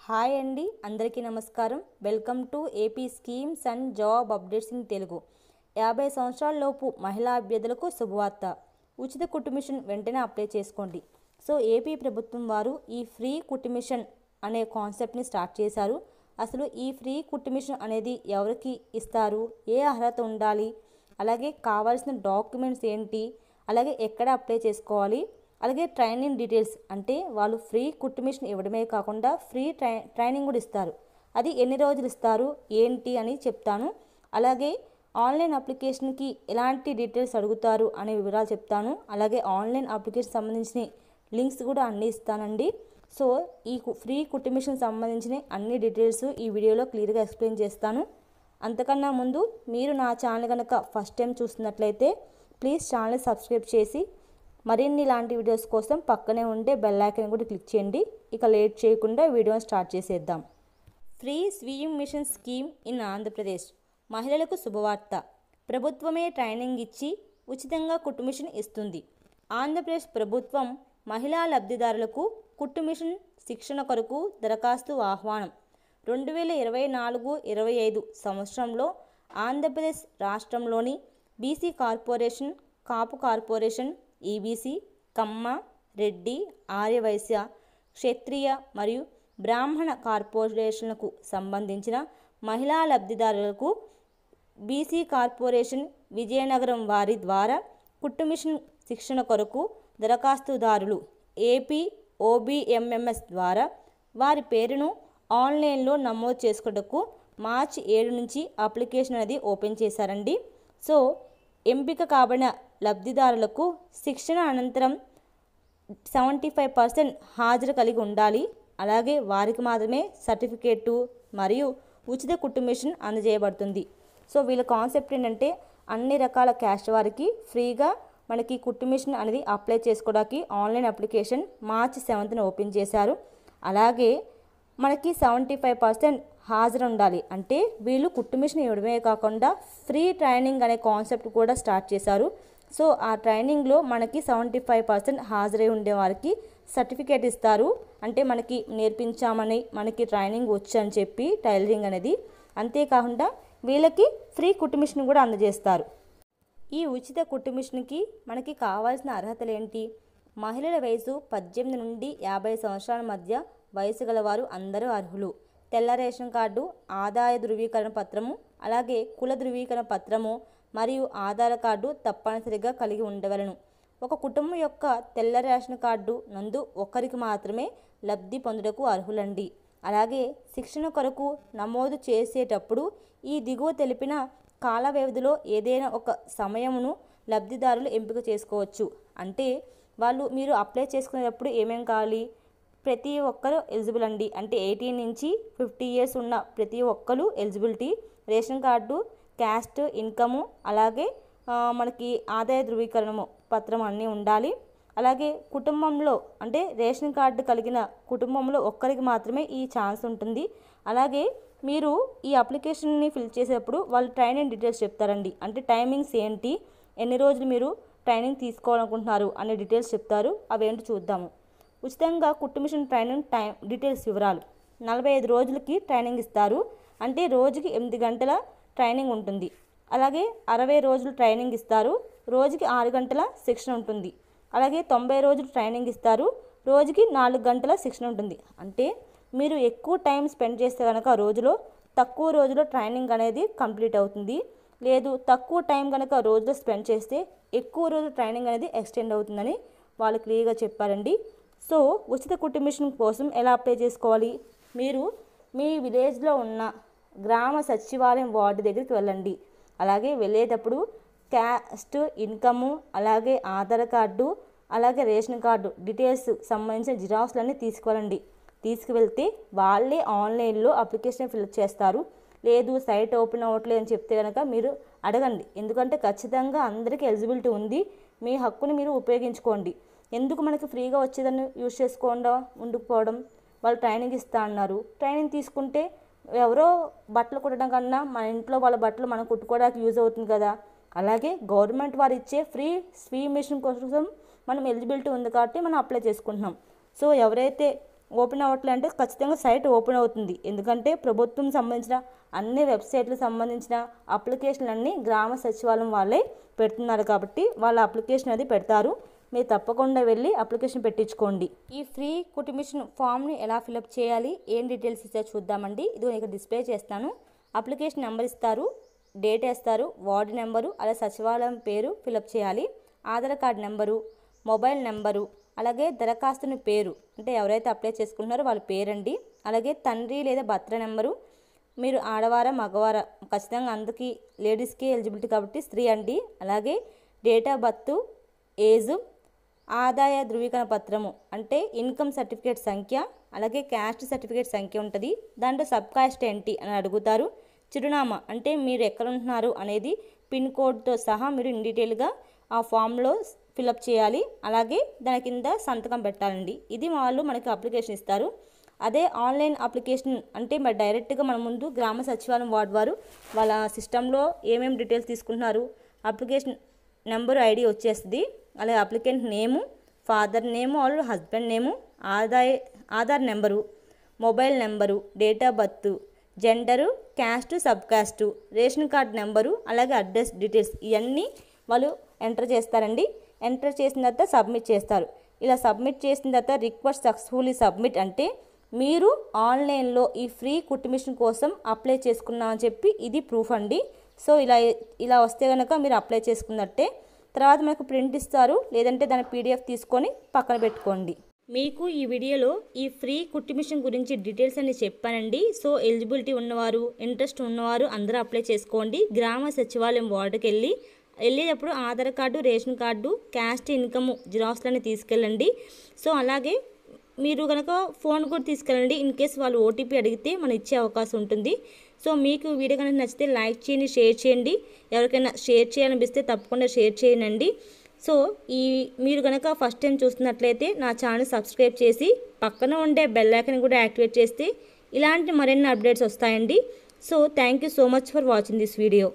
Hi అండి, అందరికీ నమస్కారం. Welcome to AP schemes and job updates in Telugu. 50 సంవత్సరాల లోపు మహిళా అభ్యర్థులకు శుభవార్త. ఉచిత కుట్టు మిషన్ వెంటనే అప్లై చేసుకోండి. సో ఏపీ ప్రభుత్వం వారు ఈ ఫ్రీ కుట్టు మిషన్ అనే కాన్సెప్ట్ని స్టార్ట్ చేశారు. అసలు ఈ ఫ్రీ కుట్టు మిషన్ అనేది ఎవరికి ఇస్తారు, ఏ అర్హత ఉండాలి, అలాగే కావాల్సిన డాక్యుమెంట్స్ ఏంటి, అలాగే ఎక్కడ అప్లై చేసుకోవాలి, అలాగే ట్రైనింగ్ డీటెయిల్స్, అంటే వాళ్ళు ఫ్రీ కుట్టు మిషన్ ఇవ్వడమే కాకుండా ఫ్రీ ట్రైనింగ్ కూడా ఇస్తారు. అది ఎన్ని రోజులు ఇస్తారు ఏంటి అని చెప్తాను. అలాగే ఆన్లైన్ అప్లికేషన్కి ఎలాంటి డీటెయిల్స్ అడుగుతారు అనే వివరాలు చెప్తాను. అలాగే ఆన్లైన్ అప్లికేషన్ సంబంధించిన లింక్స్ కూడా అన్నీ ఇస్తానండి. సో ఈ ఫ్రీ కుట్టు మిషన్ సంబంధించిన అన్ని డీటెయిల్స్ ఈ వీడియోలో క్లియర్గా ఎక్స్ప్లెయిన్ చేస్తాను. అంతకన్నా ముందు మీరు నా ఛానల్ కనుక ఫస్ట్ టైం చూస్తున్నట్లయితే ప్లీజ్ ఛానల్ సబ్స్క్రైబ్ చేసి మరిన్ని ఇలాంటి వీడియోస్ కోసం పక్కనే ఉండే బెల్ ఐకాన్ కూడా క్లిక్ చేయండి. ఇక లేట్ చేయకుండా వీడియోని స్టార్ట్ చేసేద్దాం. Free sewing machine scheme in Andhra Pradesh. మహిళలకు శుభవార్త. ప్రభుత్వమే ట్రైనింగ్ ఇచ్చి ఉచితంగా కుట్టు మిషన్ ఇస్తుంది. ఆంధ్రప్రదేశ్ ప్రభుత్వం మహిళా లబ్ధిదారులకు కుట్టు మిషన్ శిక్షణ కొరకు దరఖాస్తు ఆహ్వానం. 2024-25 సంవత్సరంలో ఆంధ్రప్రదేశ్ రాష్ట్రంలోని బీసీ కార్పొరేషన్, కాపు కార్పొరేషన్, ఈబీసీ, కమ్మ, రెడ్డి, ఆర్యవైశ్య, క్షత్రియ మరియు బ్రాహ్మణ కార్పొరేషన్లకు సంబంధించిన మహిళా లబ్ధిదారులకు బీసీ కార్పొరేషన్ విజయనగరం వారి ద్వారా కుట్టు మిషన్ శిక్షణ కొరకు దరఖాస్తుదారులు ఏపీ ఓబీఎంఎంఎస్ ద్వారా వారి పేరును ఆన్లైన్లో నమోదు చేసుకుటకు మార్చి 7 నుంచి అప్లికేషన్ అనేది ఓపెన్ చేశారండి. సో ఎంపిక కాబడిన లబ్ధిదారులకు శిక్షణ అనంతరం 75% హాజరు కలిగి ఉండాలి. అలాగే వారికి మాత్రమే సర్టిఫికేటు మరియు ఉచిత కుట్టు మిషన్ అందజేయబడుతుంది. సో వీళ్ళ కాన్సెప్ట్ ఏంటంటే అన్ని రకాల క్యాస్ట్ వారికి ఫ్రీగా మనకి కుట్టు మిషన్ అనేది అప్లై చేసుకోవడానికి ఆన్లైన్ అప్లికేషన్ మార్చి 7న ఓపెన్ చేశారు. అలాగే మనకి 75% హాజరు ఉండాలి. అంటే వీళ్ళు కుట్టు మిషన్ ఇవ్వడమే కాకుండా ఫ్రీ ట్రైనింగ్ అనే కాన్సెప్ట్ కూడా స్టార్ట్ చేశారు. సో ఆ ట్రైనింగ్లో మనకి 75% హాజరై ఉండే వారికి సర్టిఫికేట్ ఇస్తారు. అంటే మనకి నేర్పించామని, మనకి ట్రైనింగ్ వచ్చు అని చెప్పి టైలరింగ్ అనేది. అంతేకాకుండా వీళ్ళకి ఫ్రీ కుట్టు మిషన్ కూడా అందజేస్తారు. ఈ ఉచిత కుట్టు మిషన్కి మనకి కావాల్సిన అర్హతలు ఏంటి? మహిళల వయసు 18 నుండి 50 సంవత్సరాల మధ్య వయసు గలవారు అందరూ అర్హులు. తెల్ల రేషన్ కార్డు, ఆదాయ ధృవీకరణ పత్రము, అలాగే కుల ధృవీకరణ పత్రము మరియు ఆధార్ కార్డు తప్పనిసరిగా కలిగి ఉండవలను. ఒక కుటుంబం యొక్క తెల్ల రేషన్ కార్డు నందు ఒక్కరికి మాత్రమే లబ్ధి పొందుటకు అర్హులండి. అలాగే శిక్షణ కొరకు నమోదు చేసేటప్పుడు ఈ దిగువ తెలిపిన కాల వ్యవధిలో ఏదైనా ఒక సమయమును లబ్ధిదారులు ఎంపిక చేసుకోవచ్చు. అంటే మీరు అప్లై చేసుకునేటప్పుడు ఏమేం కావాలి? ప్రతి ఒక్కరు ఎలిజిబుల్ అండి. అంటే 18 నుంచి 50 ఇయర్స్ ఉన్న ప్రతి ఒక్కరు eligibility. Ration card, caste, income, అలాగే మనకి ఆదాయ ధృవీకరణ పత్రం అన్నీ ఉండాలి. అలాగే కుటుంబంలో అంటే రేషన్ కార్డు కలిగిన కుటుంబంలో ఒక్కరికి మాత్రమే ఈ ఛాన్స్ ఉంటుంది. అలాగే మీరు ఈ అప్లికేషన్ని ఫిల్ చేసేటప్పుడు వాళ్ళు ట్రైనింగ్ డీటెయిల్స్ చెప్తారండి. అంటే టైమింగ్స్ ఏంటి, ఎన్ని రోజులు మీరు ట్రైనింగ్ తీసుకోవాలనుకుంటున్నారు అనే డీటెయిల్స్ చెప్తారు. అవేంటి చూద్దాము. ఉచితంగా కుట్టు మిషన్ ట్రైనింగ్ టైం డీటెయిల్స్ వివరాలు. 45 రోజులకి ట్రైనింగ్ ఇస్తారు. అంటే రోజుకి 8 గంటల ట్రైనింగ్ ఉంటుంది. అలాగే 60 రోజులు ట్రైనింగ్ ఇస్తారు. రోజుకి 6 గంటల శిక్షణ ఉంటుంది. అలాగే 90 రోజులు ట్రైనింగ్ ఇస్తారు. రోజుకి 4 గంటల శిక్షణ ఉంటుంది. అంటే మీరు ఎక్కువ టైం స్పెండ్ చేస్తే కనుక రోజులో తక్కువ రోజులో ట్రైనింగ్ అనేది కంప్లీట్ అవుతుంది. లేదు తక్కువ టైం కనుక రోజులో స్పెండ్ చేస్తే ఎక్కువ రోజులు ట్రైనింగ్ అనేది ఎక్స్టెండ్ అవుతుందని వాళ్ళు క్లియర్గా చెప్పారండి. సో ఉచిత కుట్టు మిషన్ కోసం ఎలా అప్లై చేసుకోవాలి? మీరు మీ విలేజ్లో ఉన్న గ్రామ సచివాలయం వార్డు దగ్గరికి వెళ్ళండి. అలాగే వెళ్ళేటప్పుడు క్యాస్ట్, ఇన్కము, అలాగే ఆధార్ కార్డు, అలాగే రేషన్ కార్డు డీటెయిల్స్ సంబంధించిన జిరాక్స్లన్నీ తీసుకువెళ్ళండి. తీసుకువెళ్తే వాళ్ళే ఆన్లైన్లో అప్లికేషన్ ఫిల్ చేస్తారు. లేదు సైట్ ఓపెన్ అవ్వట్లేదు అని చెప్తే కనుక మీరు అడగండి. ఎందుకంటే ఖచ్చితంగా అందరికీ ఎలిజిబిలిటీ ఉంది. మీ హక్కుని మీరు ఉపయోగించుకోండి. ఎందుకు మనకి ఫ్రీగా వచ్చేదాన్ని యూజ్ చేసుకోకుండా ఉండుకుపోవడం? వాళ్ళు ట్రైనింగ్ ఇస్తా అన్నారు. ట్రైనింగ్ తీసుకుంటే ఎవరో బట్టలు కుట్టడం కన్నా మన ఇంట్లో వాళ్ళ బట్టలు మనం కుట్టుకోవడానికి యూజ్ అవుతుంది కదా. అలాగే గవర్నమెంట్ వారు ఇచ్చే ఫ్రీ స్వీ మిషన్ కోసం మనం ఎలిజిబిలిటీ ఉంది కాబట్టి మనం అప్లై చేసుకుంటున్నాం. సో ఎవరైతే ఓపెన్ అవ్వట్లే అంటే ఖచ్చితంగా సైట్ ఓపెన్ అవుతుంది. ఎందుకంటే ప్రభుత్వం సంబంధించిన అన్ని వెబ్సైట్లకు సంబంధించిన అప్లికేషన్లు అన్నీ గ్రామ సచివాలయం వాళ్ళే పెడుతున్నారు కాబట్టి వాళ్ళ అప్లికేషన్ అది పెడతారు. మీరు తప్పకుండా వెళ్ళి అప్లికేషన్ పెట్టించుకోండి. ఈ ఫ్రీ కుటుంబిషన్ ఫామ్ని ఎలా ఫిలప్ చేయాలి, ఏం డీటెయిల్స్ ఇచ్చారో చూద్దామండి. ఇది ఇక్కడ డిస్ప్లే చేస్తాను. అప్లికేషన్ నెంబర్ ఇస్తారు, డేట్ వేస్తారు, వార్డు నెంబరు, అలా సచివాలయం పేరు ఫిలప్ చేయాలి. Aadhaar card number, mobile number, అలాగే దరఖాస్తుని పేరు అంటే ఎవరైతే అప్లై చేసుకుంటున్నారో వాళ్ళ పేరండి. అలాగే తండ్రి లేదా భర్త నెంబరు, మీరు ఆడవారా మగవారా, ఖచ్చితంగా అందుకే లేడీస్కి ఎలిజిబిలిటీ కాబట్టి స్త్రీ అండి. అలాగే డేట్ ఆఫ్ బర్త్, ఏజు, ఆదాయ ధృవీకరణ పత్రము అంటే ఇన్కమ్ సర్టిఫికేట్ సంఖ్య, అలాగే క్యాస్ట్ సర్టిఫికేట్ సంఖ్య ఉంటుంది. దాంట్లో సబ్ కాస్ట్ ఏంటి అని అడుగుతారు. చిరునామా అంటే మీరు ఎక్కడ ఉంటున్నారు అనేది పిన్ కోడ్తో సహా మీరు ఇన్ డీటెయిల్గా ఆ ఫామ్లో ఫిలప్ చేయాలి. అలాగే దాని కింద సంతకం పెట్టాలండి. ఇది వాళ్ళు మనకి అప్లికేషన్ ఇస్తారు. అదే ఆన్లైన్ అప్లికేషన్ అంటే మరి డైరెక్ట్గా మన ముందు గ్రామ సచివాలయం వార్డు వారు వాళ్ళ సిస్టంలో ఏమేమి డీటెయిల్స్ తీసుకుంటున్నారు, అప్లికేషన్ నెంబరు ఐడి వచ్చేస్తుంది. అలాగే applicant name, father name are husband name, Aadhaar number, mobile number, date of birth, gender, caste, sub caste, ration card number, అలాగే అడ్రస్ డీటెయిల్స్ ఇవన్నీ వాళ్ళు ఎంటర్ చేస్తారండి. ఎంటర్ చేసిన తర్వాత సబ్మిట్ చేస్తారు. ఇలా సబ్మిట్ చేసిన తర్వాత రిక్వెస్ట్ సక్సెస్ఫుల్లీ సబ్మిట్ అంటే మీరు ఆన్లైన్లో ఈ ఫ్రీ కుటుంబిషన్ కోసం అప్లై చేసుకున్నామని చెప్పి ఇది ప్రూఫ్ అండి. సో ఇలా వస్తే కనుక మీరు అప్లై చేసుకున్నట్టే. తర్వాత మనకు ప్రింట్ ఇస్తారు, లేదంటే దాని PDF తీసుకొని పక్కన పెట్టుకోండి. మీకు ఈ వీడియోలో ఈ ఫ్రీ కుటుంబిషన్ గురించి డీటెయిల్స్ అన్ని చెప్పానండి. సో ఎలిజిబిలిటీ ఉన్నవారు, ఇంట్రెస్ట్ ఉన్నవారు అందరూ అప్లై చేసుకోండి. గ్రామ సచివాలయం వార్డుకి వెళ్ళేటప్పుడు Aadhaar card, ration card, caste, income జిరాక్స్లన్నీ తీసుకెళ్ళండి. సో అలాగే మీరు కనుక ఫోన్ కూడా తీసుకెళ్ళండి. ఇన్ కేస్ వాళ్ళు OTP అడిగితే మనం ఇచ్చే అవకాశం ఉంటుంది. సో మీకు వీడియో కనుక నచ్చితే లైక్ చేయండి, షేర్ చేయండి. ఎవరికైనా షేర్ చేయాలనిపిస్తే తప్పకుండా షేర్ చేయండి. సో మీరు కనుక ఫస్ట్ టైం చూస్తున్నట్లయితే నా ఛానల్ సబ్స్క్రైబ్ చేసి పక్కన ఉండే బెల్ ఐకాన్ కూడా యాక్టివేట్ చేస్తే ఇలాంటి మరిన్ని అప్డేట్స్ వస్తాయండి. So thank you so much for watching this video.